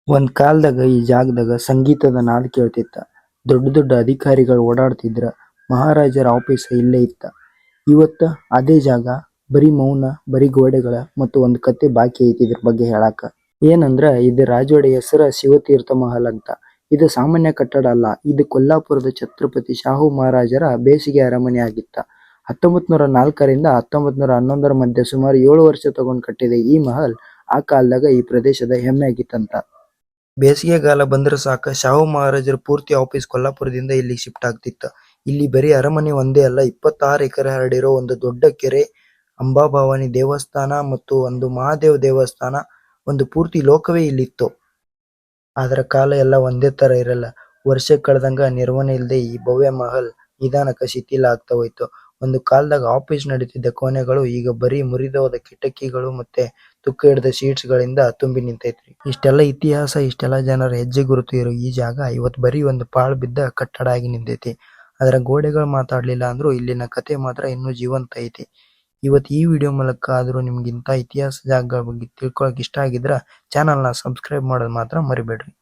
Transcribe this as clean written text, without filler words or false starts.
ಒಂದ್ ಕಾಲದಾಗ ಈ ಜಾಗದಾಗ ಸಂಗೀತದ ನಾದ ಕೇಳ್ತಿತ್ತ. ದೊಡ್ಡ ದೊಡ್ಡ ಅಧಿಕಾರಿಗಳು ಓಡಾಡ್ತಿದ್ರ. ಮಹಾರಾಜರ ಆಫೀಸ್ ಇಲ್ಲೇ ಇತ್ತ. ಇವತ್ತ ಅದೇ ಜಾಗ ಬರೀ ಮೌನ, ಬರೀ ಗೋಡೆಗಳ ಮತ್ತು ಒಂದ್ ಕತೆ ಬಾಕಿ ಐತಿ ಇದ್ರ ಬಗ್ಗೆ ಹೇಳಾಕ. ಏನಂದ್ರ ಇದು ರಾಜವಾಡಿ ಹೆಸರ ಶಿವತೀರ್ಥ ಮಹಲ್ ಅಂತ. ಇದು ಸಾಮಾನ್ಯ ಕಟ್ಟಡ ಅಲ್ಲ. ಇದು ಕೊಲ್ಲಾಪುರದ ಛತ್ರಪತಿ ಶಾಹು ಮಹಾರಾಜರ ಬೇಸಿಗೆ ಅರಮನೆ ಆಗಿತ್ತ. 1904ರಿಂದ 1911 ಮಧ್ಯೆ ಸುಮಾರು 7 ವರ್ಷ ತಗೊಂಡ್ ಕಟ್ಟಿದ ಈ ಮಹಲ್ ಆ ಕಾಲದಾಗ ಈ ಪ್ರದೇಶದ ಹೆಮ್ಮೆ ಆಗಿತ್ತಂತ. ಬೇಸಿಗೆಗಾಲ ಬಂದ್ರ ಸಾಕ ಶಾಹು ಮಹಾರಾಜರ ಪೂರ್ತಿ ಆಫೀಸ್ ಕೊಲ್ಲಾಪುರದಿಂದ ಇಲ್ಲಿಗೆ ಶಿಫ್ಟ್ ಆಗ್ತಿತ್ತ. ಇಲ್ಲಿ ಬರೀ ಅರಮನೆ ಒಂದೇ ಅಲ್ಲ, 26 ಎಕರೆ ಹರಡಿರೋ ಒಂದು ದೊಡ್ಡ ಕೆರೆ, ಅಂಬಾಭವಾನಿ ದೇವಸ್ಥಾನ ಮತ್ತು ಒಂದು ಮಹಾದೇವ ದೇವಸ್ಥಾನ, ಒಂದು ಪೂರ್ತಿ ಲೋಕವೇ ಇಲ್ಲಿತ್ತು. ಆದ್ರ ಕಾಲ ಎಲ್ಲ ಒಂದೇ ತರ ಇರಲ್ಲ. ವರ್ಷ ಕಳೆದಂಗ ನಿರ್ವಹಣೆ ಇಲ್ದೆ ಈ ಭವ್ಯ ಮಹಲ್ ನಿಧಾನಕ್ಕ ಶಿಥಿಲ ಆಗ್ತಾ ಹೋಯ್ತು. ಒಂದು ಕಾಲದಾಗ ಆಫೀಸ್ ನಡೀತಿದ್ದ ಕೋಣೆಗಳು ಈಗ ಬರೀ ಮುರಿದೋದ ಕಿಟಕಿಗಳು ಮತ್ತೆ ತುಕ್ಕು ಹಿಡಿದ ಶೀಟ್ಸ್ ಗಳಿಂದ ತುಂಬಿ ನಿಂತೈತ್ರಿ. ಇಷ್ಟೆಲ್ಲ ಇತಿಹಾಸ, ಇಷ್ಟೆಲ್ಲ ಜನರ ಹೆಜ್ಜೆ ಗುರುತು ಇರೋ ಈ ಜಾಗ ಇವತ್ತು ಬರೀ ಒಂದು ಪಾಳು ಬಿದ್ದ ಕಟ್ಟಡ ಆಗಿ ನಿಂತೈತಿ. ಅದರ ಗೋಡೆಗಳು ಮಾತಾಡ್ಲಿಲ್ಲ ಅಂದ್ರೂ ಇಲ್ಲಿನ ಕತೆ ಮಾತ್ರ ಇನ್ನೂ ಜೀವಂತ ಐತಿ. ಇವತ್ತು ಈ ವಿಡಿಯೋ ಮೂಲಕ ಆದ್ರೂ ನಿಮ್ಗೆ ಇಂಥ ಇತಿಹಾಸ ಜಾಗಗಳ ಬಗ್ಗೆ ತಿಳ್ಕೊಳಕ್ ಇಷ್ಟ ಆಗಿದ್ರ ಚಾನಲ್ನ ಸಬ್ಸ್ಕ್ರೈಬ್ ಮಾಡೋದು ಮಾತ್ರ ಮರಿಬೇಡ್ರಿ.